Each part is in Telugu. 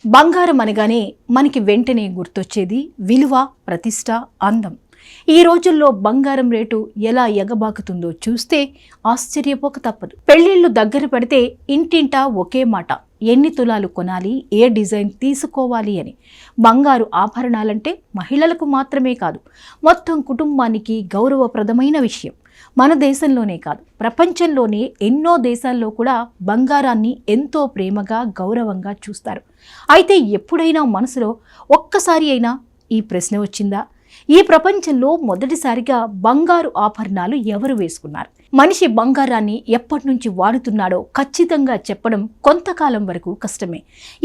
బంగారం అనగానే మనకి వెంటనే గుర్తొచ్చేది విలువ, ప్రతిష్ట, అందం. ఈ రోజుల్లో బంగారం రేటు ఎలా ఎగబాకుతుందో చూస్తే ఆశ్చర్యపోక తప్పదు. పెళ్లిళ్లు దగ్గర పడితే ఇంటింటా ఒకే మాట, ఎన్ని తులాలు కొనాలి, ఏ డిజైన్ తీసుకోవాలి అని. బంగారు ఆభరణాలంటే మహిళలకు మాత్రమే కాదు, మొత్తం కుటుంబానికి గౌరవప్రదమైన విషయం. మన దేశంలోనే కాదు, ప్రపంచంలోనే ఎన్నో దేశాల్లో కూడా బంగారాన్ని ఎంతో ప్రేమగా, గౌరవంగా చూస్తారు. అయితే ఎప్పుడైనా మనసులో ఒక్కసారి అయినా ఈ ప్రశ్న వచ్చిందా? ఈ ప్రపంచంలో మొదటిసారిగా బంగారు ఆభరణాలు ఎవరు వేసుకున్నారు? మనిషి బంగారాన్ని ఎప్పటి నుంచి వాడుతున్నాడో ఖచ్చితంగా చెప్పడం కొంతకాలం వరకు కష్టమే.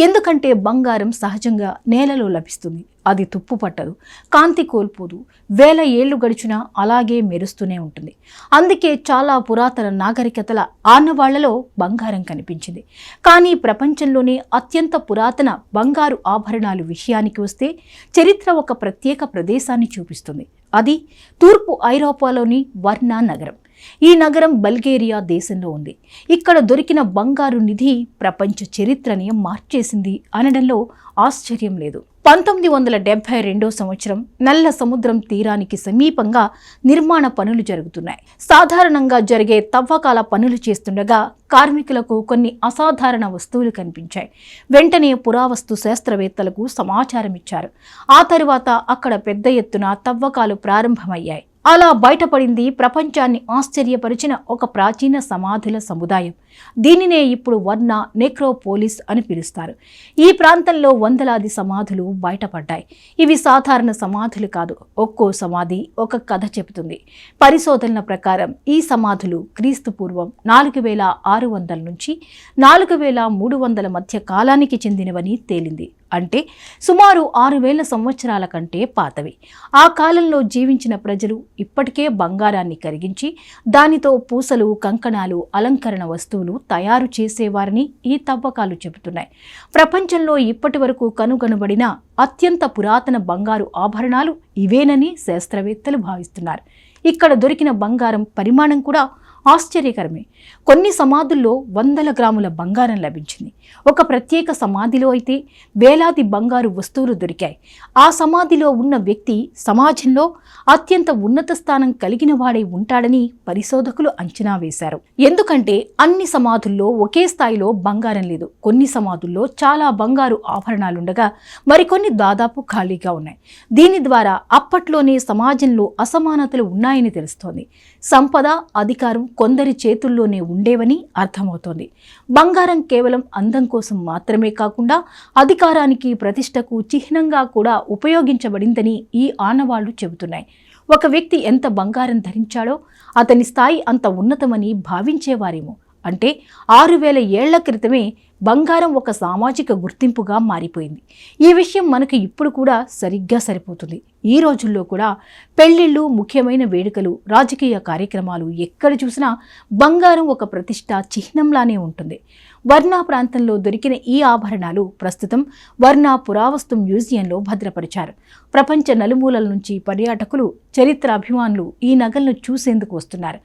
ఎందుకంటే బంగారం సహజంగా నేలలో లభిస్తుంది. అది తుప్పు పట్టదు, కాంతి కోల్పోదు, వేల ఏళ్లు గడిచినా అలాగే మెరుస్తూనే ఉంటుంది. అందుకే చాలా పురాతన నాగరికతల ఆనవాళ్లలో బంగారం కనిపించింది. కానీ ప్రపంచంలోనే అత్యంత పురాతన బంగారు ఆభరణాలు విషయానికి వస్తే చరిత్ర ఒక ప్రత్యేక ప్రదేశాన్ని చూపిస్తుంది. అది తూర్పు ఐరోపాలోని వర్నా నగరం. ఈ నగరం బల్గేరియా దేశంలో ఉంది. ఇక్కడ దొరికిన బంగారు నిధి ప్రపంచ చరిత్రని మార్చేసింది అనడంలో ఆశ్చర్యం లేదు. 1972 సంవత్సరం నల్ల సముద్రం తీరానికి సమీపంగా నిర్మాణ పనులు జరుగుతున్నాయి. సాధారణంగా జరిగే తవ్వకాల పనులు చేస్తుండగా కార్మికులకు కొన్ని అసాధారణ వస్తువులు కనిపించాయి. వెంటనే పురావస్తు శాస్త్రవేత్తలకు సమాచారం ఇచ్చారు. ఆ తరువాత అక్కడ పెద్ద ఎత్తున తవ్వకాలు ప్రారంభమయ్యాయి. అలా బయటపడింది ప్రపంచాన్ని ఆశ్చర్యపరిచిన ఒక ప్రాచీన సమాధుల సముదాయం. దీనినే ఇప్పుడు వర్నా నెక్రోపోలిస్ అని పిలుస్తారు. ఈ ప్రాంతంలో వందలాది సమాధులు బయటపడ్డాయి. ఇవి సాధారణ సమాధులు కాదు. ఒక్కో సమాధి ఒక కథ చెబుతుంది. పరిశోధనల ప్రకారం ఈ సమాధులు క్రీస్తు పూర్వం 4600 నుంచి 4300 మధ్య కాలానికి చెందినవని తేలింది. అంటే సుమారు 6000 సంవత్సరాల కంటే పాతవి. ఆ కాలంలో జీవించిన ప్రజలు ఇప్పటికే బంగారాన్ని కరిగించి దానితో పూసలు, కంకణాలు, అలంకరణ వస్తువులు తయారు చేసేవారని ఈ తవ్వకాలు చెబుతున్నాయి. ప్రపంచంలో ఇప్పటి వరకు కనుగొనబడిన అత్యంత పురాతన బంగారు ఆభరణాలు ఇవేనని శాస్త్రవేత్తలు భావిస్తున్నారు. ఇక్కడ దొరికిన బంగారం పరిమాణం కూడా ఆశ్చర్యకరమే. కొన్ని సమాధుల్లో 100 గ్రాముల బంగారం లభించింది. ఒక ప్రత్యేక సమాధిలో అయితే వేలాది బంగారు వస్తువులు దొరికాయి. ఆ సమాధిలో ఉన్న వ్యక్తి సమాజంలో అత్యంత ఉన్నత స్థానం కలిగిన వాడై ఉంటాడని పరిశోధకులు అంచనా వేశారు. ఎందుకంటే అన్ని సమాధుల్లో ఒకే స్థాయిలో బంగారం లేదు. కొన్ని సమాధుల్లో చాలా బంగారు ఆభరణాలుండగా మరికొన్ని దాదాపు ఖాళీగా ఉన్నాయి. దీని ద్వారా అప్పట్లోనే సమాజంలో అసమానతలు ఉన్నాయని తెలుస్తోంది. సంపద, అధికారం కొందరి చేతుల్లోనే ఉండేవని అర్థమవుతోంది. బంగారం కేవలం అందం కోసం మాత్రమే కాకుండా అధికారానికి, ప్రతిష్టకు చిహ్నంగా కూడా ఉపయోగించబడిందని ఈ ఆనవాళ్లు చెబుతున్నాయి. ఒక వ్యక్తి ఎంత బంగారం ధరించాడో అతని స్థాయి అంత ఉన్నతమని భావించేవారేమో. అంటే 6000 ఏళ్ల క్రితమే బంగారం ఒక సామాజిక గుర్తింపుగా మారిపోయింది. ఈ విషయం మనకు ఇప్పుడు కూడా సరిగ్గా సరిపోతుంది. ఈ రోజుల్లో కూడా పెళ్లిళ్ళు, ముఖ్యమైన వేడుకలు, రాజకీయ కార్యక్రమాలు ఎక్కడ చూసినా బంగారం ఒక ప్రతిష్ట చిహ్నంలానే ఉంటుంది. వర్నా ప్రాంతంలో దొరికిన ఈ ఆభరణాలు ప్రస్తుతం వర్నా పురావస్తు మ్యూజియంలో భద్రపరిచారు. ప్రపంచ నలుమూలల నుంచి పర్యాటకులు, చరిత్ర అభిమానులు ఈ నగలను చూసేందుకు వస్తున్నారు.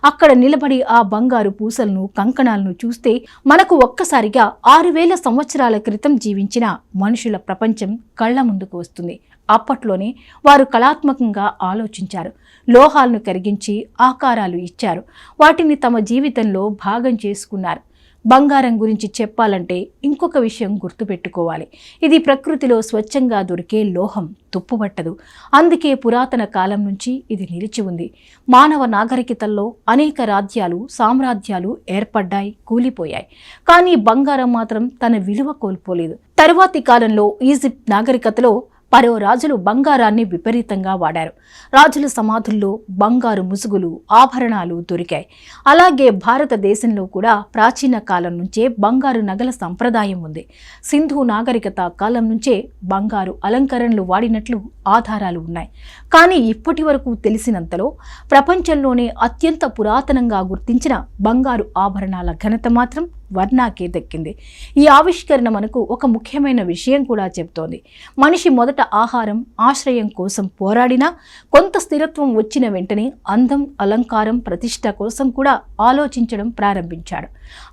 అక్కడ నిలబడి ఆ బంగారు పూసలను, కంకణాలను చూస్తే మనకు ఒక్కసారిగా 6000 సంవత్సరాల క్రితం జీవించిన మనుషుల ప్రపంచం కళ్ల ముందుకు వస్తుంది. అప్పట్లోనే వారు కళాత్మకంగా ఆలోచించారు. లోహాలను కరిగించి ఆకారాలు ఇచ్చారు. వాటిని తమ జీవితంలో భాగం చేసుకున్నారు. బంగారం గురించి చెప్పాలంటే ఇంకొక విషయం గుర్తుపెట్టుకోవాలి. ఇది ప్రకృతిలో స్వచ్ఛంగా దొరికే లోహం, తుప్పుపట్టదు. అందుకే పురాతన కాలం నుంచి ఇది నిలిచి ఉంది. మానవ నాగరికతల్లో అనేక రాజ్యాలు, సామ్రాజ్యాలు ఏర్పడ్డాయి, కూలిపోయాయి. కానీ బంగారం మాత్రం తన విలువ కోల్పోలేదు. తరువాతి కాలంలో ఈజిప్ట్ నాగరికతలో పరో రాజులు బంగారాన్ని విపరీతంగా వాడారు. రాజుల సమాధుల్లో బంగారు ముసుగులు, ఆభరణాలు దొరికాయి. అలాగే భారతదేశంలో కూడా ప్రాచీన కాలం నుంచే బంగారు నగల సంప్రదాయం ఉంది. సింధు నాగరికత కాలం నుంచే బంగారు అలంకరణలు వాడినట్లు ఆధారాలు ఉన్నాయి. కానీ ఇప్పటి వరకు తెలిసినంతలో ప్రపంచంలోనే అత్యంత పురాతనంగా గుర్తించిన బంగారు ఆభరణాల ఘనత మాత్రం వర్నాకే దక్కింది. ఈ ఆవిష్కరణ మనకు ఒక ముఖ్యమైన విషయం కూడా చెబుతోంది. మనిషి మొదట ఆహారం, ఆశ్రయం కోసం పోరాడినా కొంత స్థిరత్వం వచ్చిన వెంటనే అందం, అలంకారం, ప్రతిష్ట కోసం కూడా ఆలోచించడం ప్రారంభించాడు.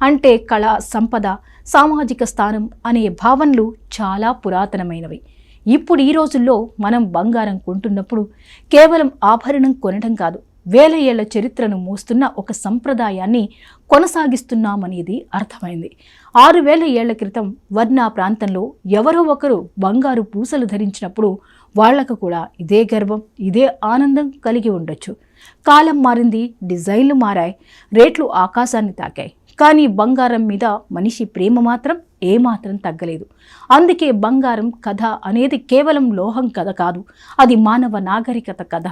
అంటే కళ, సంపద సామాజిక స్థానం అనే భావనలు చాలా పురాతనమైనవి. ఇప్పుడు ఈ రోజుల్లో మనం బంగారం కొంటున్నప్పుడు కేవలం ఆభరణం కొనడం కాదు, వేల ఏళ్ల చరిత్రను మోస్తున్న ఒక సంప్రదాయాన్ని కొనసాగిస్తున్నామనేది అర్థమైంది. 6000 ఏళ్ల క్రితం వర్ణా ప్రాంతంలో ఎవరో ఒకరు బంగారు పూసలు ధరించినప్పుడు వాళ్లకు కూడా ఇదే గర్వం, ఇదే ఆనందం కలిగి ఉండొచ్చు. కాలం మారింది, డిజైన్లు మారాయి, రేట్లు ఆకాశాన్ని తాకాయి, కానీ బంగారం మీద మనిషి ప్రేమ మాత్రం ఏమాత్రం తగ్గలేదు. అందుకే బంగారం కథ అనేది కేవలం లోహం కథ కాదు, అది మానవ నాగరికత కథ.